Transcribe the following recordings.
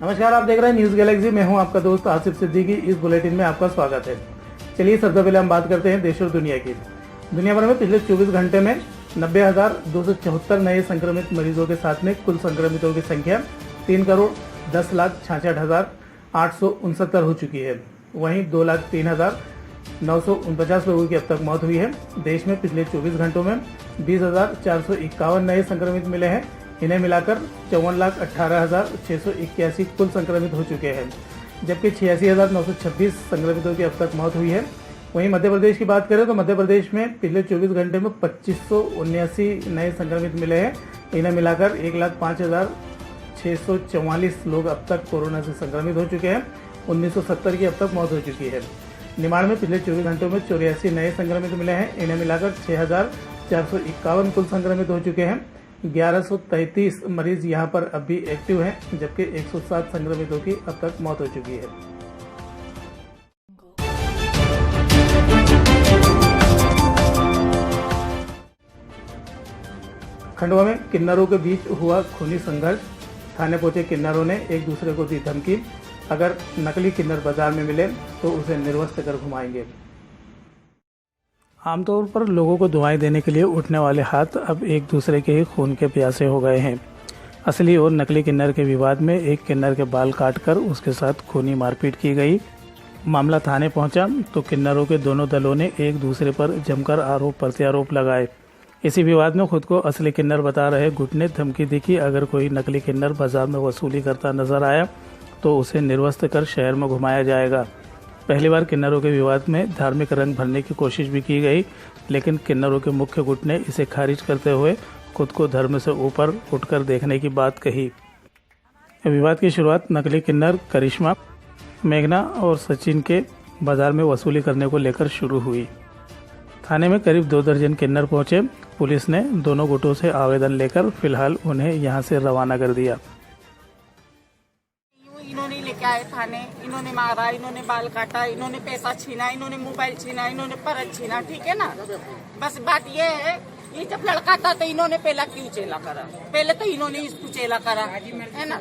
नमस्कार, आप देख रहे हैं न्यूज गैलेक्सी। मैं हूं आपका दोस्त आसिफ सिद्दीकी। इस बुलेटिन में आपका स्वागत है। चलिए सबसे पहले हम बात करते हैं देश और दुनिया की। दुनिया भर में पिछले 24 घंटे में 90,274 नए संक्रमित मरीजों के साथ में कुल संक्रमितों की संख्या 3,66,869 हो चुकी है। वहीं 2,03,949 लोगों की अब तक मौत हुई है। देश में पिछले 24 घंटों में 20,451 नए संक्रमित मिले हैं। इन्हें मिलाकर 54,18,681 कुल संक्रमित हो चुके हैं, जबकि 86,926 संक्रमितों की अब तक मौत हुई है। वहीं मध्य प्रदेश की बात करें तो मध्य प्रदेश में पिछले 24 घंटे में 2579 नए संक्रमित मिले हैं। इन्हें मिलाकर 1,05,644 लोग अब तक कोरोना से संक्रमित हो चुके हैं। 1970 की अब तक मौत हो चुकी है। निमाड़ में पिछले 24 घंटों में 84 नए संक्रमित मिले हैं। इन्हें मिलाकर 6,451 कुल संक्रमित हो चुके हैं। 1133 मरीज यहां पर अब भी एक्टिव हैं, जबकि 107 संक्रमितों की अब तक मौत हो चुकी है। खंडवा में किन्नरों के बीच हुआ खूनी संघर्ष। थाने पहुंचे किन्नरों ने एक दूसरे को दी धमकी, अगर नकली किन्नर बाजार में मिले तो उसे निर्वस्त्र कर घुमाएंगे। आमतौर पर लोगों को दुआएं देने के लिए उठने वाले हाथ अब एक दूसरे के ही खून के प्यासे हो गए हैं। असली और नकली किन्नर के विवाद में एक किन्नर के बाल काटकर उसके साथ खूनी मारपीट की गई। मामला थाने पहुंचा तो किन्नरों के दोनों दलों ने एक दूसरे पर जमकर आरोप प्रत्यारोप लगाए। इसी विवाद में खुद को असली किन्नर बता रहे गुट ने धमकी दी कि अगर कोई नकली किन्नर बाजार में वसूली करता नजर आया तो उसे निर्वस्त्र कर शहर में घुमाया जाएगा। पहली बार किन्नरों के विवाद में धार्मिक रंग भरने की कोशिश भी की गई, लेकिन किन्नरों के मुख्य गुट ने इसे खारिज करते हुए खुद को धर्म से ऊपर उठकर देखने की बात कही। विवाद की शुरुआत नकली किन्नर करिश्मा, मेघना और सचिन के बाजार में वसूली करने को लेकर शुरू हुई। थाने में करीब 2 दर्जन किन्नर पहुंचे। पुलिस ने दोनों गुटों से आवेदन लेकर फिलहाल उन्हें यहां से रवाना कर दिया। इन्होंने लेके आए थाने, इन्होंने मारा, इन्होंने बाल काटा, इन्होंने पैसा छीना, इन्होंने मोबाइल छीना, इन्होंने परत छीना, ठीक है ना। बस बात ये है, ये जब लड़का था तो इन्होंने पहला क्यों चेला करा? पहले तो इन्होंने इसको चेला करा, है ना।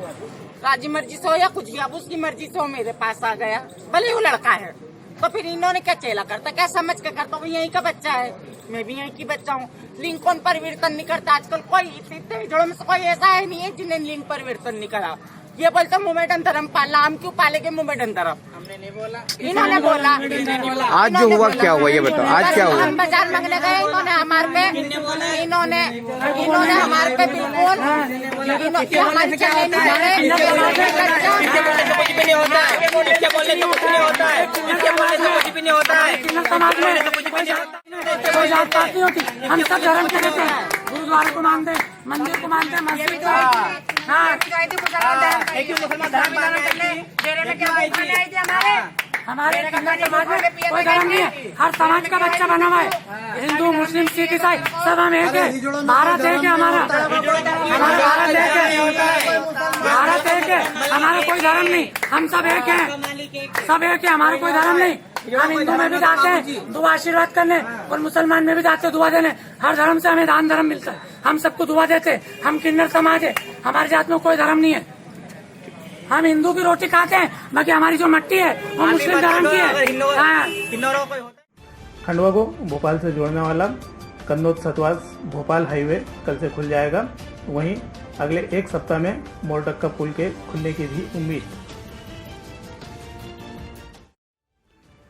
राजी मर्जी से हो या कुछ भी, अब उसकी मर्जी से हो मेरे पास आ गया, भले वो लड़का है, तो फिर इन्होंने क्या चेला करता, क्या समझ के करता? वो यहीं का बच्चा है, मैं भी यहीं की बच्चा हूँ। लिंग कौन परिवर्तन नहीं करता आजकल? कोई इतने जोड़ों में से कोई ऐसा है नहीं है जिन्हें लिंग परिवर्तन नहीं करा। ये बोलते मुमेडन धर्म पालना, हम क्यों पालेंगे मुमेडन धर्म? हमने नहीं बोला, इन्होंने बोला। आज जो हुआ क्या हुआ ये बताओ, आज क्या हुआ? हम बाजार मांगने गए, इन्होंने हमारे पे बिल्कुल हमारी चले नहीं जा रहे। हम सब धर्म के रहते हैं, गुरुद्वारे को मानते हैं, मंदिर को मानते हैं, मस्जिद को। हमारे समाज में कोई धर्म नहीं है, हर समाज का बच्चा बना हुआ है। हिंदू, मुस्लिम, सिख, ईसाई सब हम एक है। भारत एक है, हमारा भारत एक है, हमारा कोई धर्म नहीं, हम सब एक है, सब एक है, हमारा कोई धर्म नहीं। हम हिंदू में भी जाते हैं दुआ आशीर्वाद करने और मुसलमान में भी जाते हैं दुआ देने। हर धर्म से हमें दान धर्म मिलता है, हम सबको दुआ देते हैं। हम किन्नर समाज है, हमारी जात में कोई धर्म नहीं है। हम हिंदू की रोटी खाते हैं, बाकी हमारी जो मट्टी है वो मुस्लिम धर्म की है। खंडवा को भोपाल से जोड़ने वाला कन्नौज सतवास भोपाल हाईवे कल से खुल जाएगा। वहीं अगले एक सप्ताह में मोरटक्का पुल के खुलने की भी उम्मीद।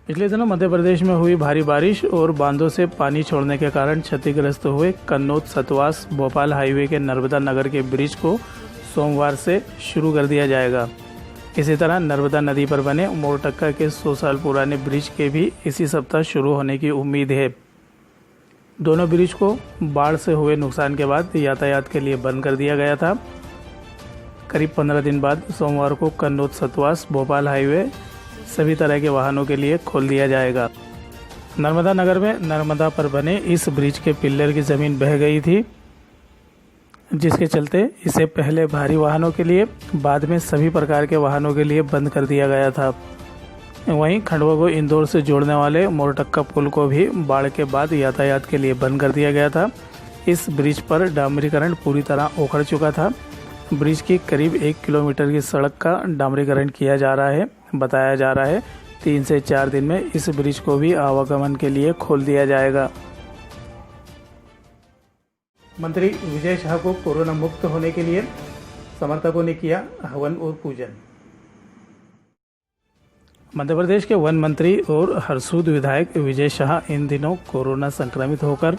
पिछले दिनों मध्य प्रदेश में हुई भारी बारिश और बांधों से पानी छोड़ने के कारण क्षतिग्रस्त हुए कन्नौज सतवास भोपाल हाईवे के नर्मदा नगर के ब्रिज को सोमवार से शुरू कर दिया जाएगा। इसी तरह नर्मदा नदी पर बने मोरटक्का के 100 साल पुराने ब्रिज के भी इसी सप्ताह शुरू होने की उम्मीद है। दोनों ब्रिज को बाढ़ से हुए नुकसान के बाद यातायात के लिए बंद कर दिया गया था। करीब 15 दिन बाद सोमवार को कन्नौज सतवास भोपाल हाईवे सभी तरह के वाहनों के लिए खोल दिया जाएगा। नर्मदा नगर में नर्मदा पर बने इस ब्रिज के पिल्लर की जमीन बह गई थी, जिसके चलते इसे पहले भारी वाहनों के लिए, बाद में सभी प्रकार के वाहनों के लिए बंद कर दिया गया था। वहीं खंडवा को इंदौर से जोड़ने वाले मोरटक्का पुल को भी बाढ़ के बाद यातायात के लिए बंद कर दिया गया था। इस ब्रिज पर डामरीकरण पूरी तरह उखड़ चुका था। ब्रिज की करीब 1 किलोमीटर की सड़क का डामरीकरण किया जा रहा है। बताया जा रहा है 3 से 4 दिन में इस ब्रिज को भी आवागमन के लिए खोल दिया जाएगा। मंत्री विजय शाह को कोरोना मुक्त होने के लिए समर्थकों ने किया हवन और पूजन। मध्य प्रदेश के वन मंत्री और हरसूद विधायक विजय शाह इन दिनों कोरोना संक्रमित होकर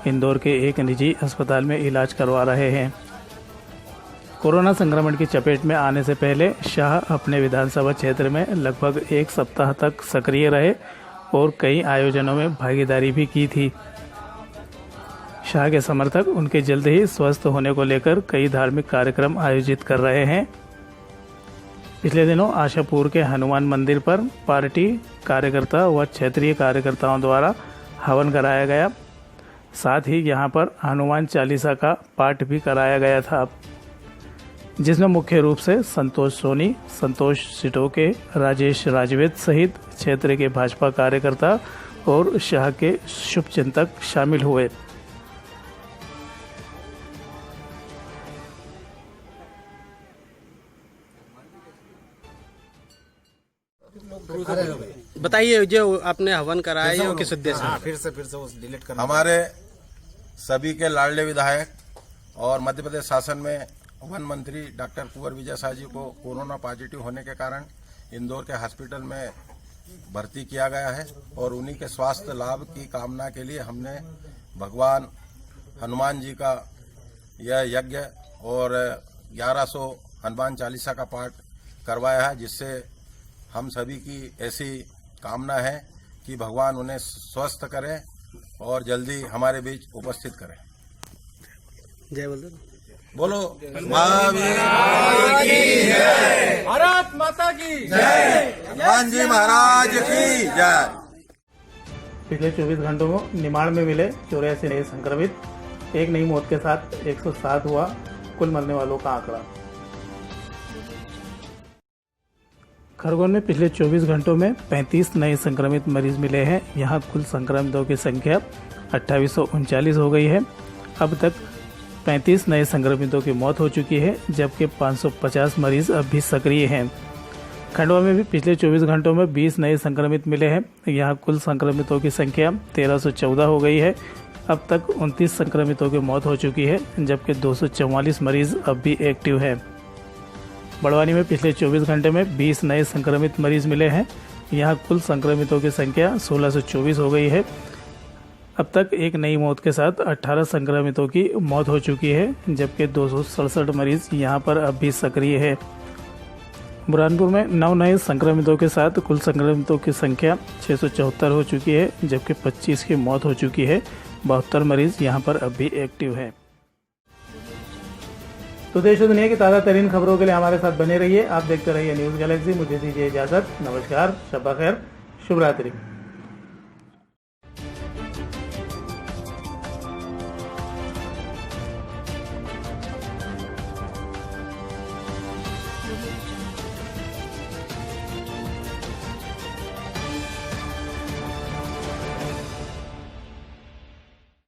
इंदौर के एक निजी अस्पताल में इलाज करवा रहे हैं। कोरोना संक्रमण की चपेट में आने से पहले शाह अपने विधानसभा क्षेत्र में लगभग 1 सप्ताह तक सक्रिय रहे और कई आयोजनों में भागीदारी भी की थी। शाह के समर्थक उनके जल्द ही स्वस्थ होने को लेकर कई धार्मिक कार्यक्रम आयोजित कर रहे हैं। पिछले दिनों आशापुर के हनुमान मंदिर पर पार्टी कार्यकर्ता व क्षेत्रीय कार्यकर्ताओं द्वारा हवन कराया गया। साथ ही यहां पर हनुमान चालीसा का पाठ भी कराया गया था, जिसमें मुख्य रूप से संतोष सोनी, संतोष सिटोके, राजेश राजवेद सहित क्षेत्र के भाजपा कार्यकर्ता और शाह के शुभचिंतक शामिल हुए। बताइए, जो आपने हवन कराया है वो किस उद्देश्य से? फिर से उस डिलीट करना। हमारे सभी के लाडले विधायक और मध्य प्रदेश शासन में वन मंत्री डॉक्टर कुंवर विजय शाह जी को कोरोना पॉजिटिव होने के कारण इंदौर के हॉस्पिटल में भर्ती किया गया है और उन्हीं के स्वास्थ्य लाभ की कामना के लिए हमने भगवान हनुमान जी का यह यज्ञ और 1100 हनुमान चालीसा का पाठ करवाया है, जिससे हम सभी की ऐसी कामना है कि भगवान उन्हें स्वस्थ करें और जल्दी हमारे बीच उपस्थित करें। जय बोलो महावीर की जय, भारत माता की जय, हनुमान जी महाराज की जय। पिछले 24 घंटों में निमाड़ में मिले 84 नए संक्रमित, एक नई मौत के साथ 107 हुआ कुल मरने वालों का आंकड़ा। खरगोन में पिछले 24 घंटों में 35 नए संक्रमित मरीज मिले हैं। यहां कुल संक्रमितों की संख्या 2839 हो गई है। अब तक 35 नए संक्रमितों की मौत हो चुकी है, जबकि 550 मरीज अब भी सक्रिय हैं। खंडवा में भी पिछले 24 घंटों में 20 नए संक्रमित मिले हैं। यहां कुल संक्रमितों की संख्या 1314 हो गई है। अब तक 29 संक्रमितों की मौत हो चुकी है, जबकि 244 मरीज अब भी एक्टिव हैं। बड़वानी में पिछले 24 घंटे में 20 नए संक्रमित मरीज मिले हैं। यहां कुल संक्रमितों की संख्या 1624 हो गई है। अब तक एक नई मौत के साथ 18 संक्रमितों की मौत हो चुकी है, जबकि 267 मरीज यहां पर अब भी सक्रिय है। बुरहानपुर में 9 नए संक्रमितों के साथ कुल संक्रमितों की संख्या 674 हो चुकी है, जबकि 25 की मौत हो चुकी है। 72 मरीज यहां पर अब भी एक्टिव हैं। तो देश और दुनिया की ताज़ा तरीन खबरों के लिए हमारे साथ बने रहिए। आप देखते रहिए न्यूज़ गैलेक्सी। मुझे दीजिए इजाज़त। नमस्कार, शब्बा खैर, शुभ रात्रि।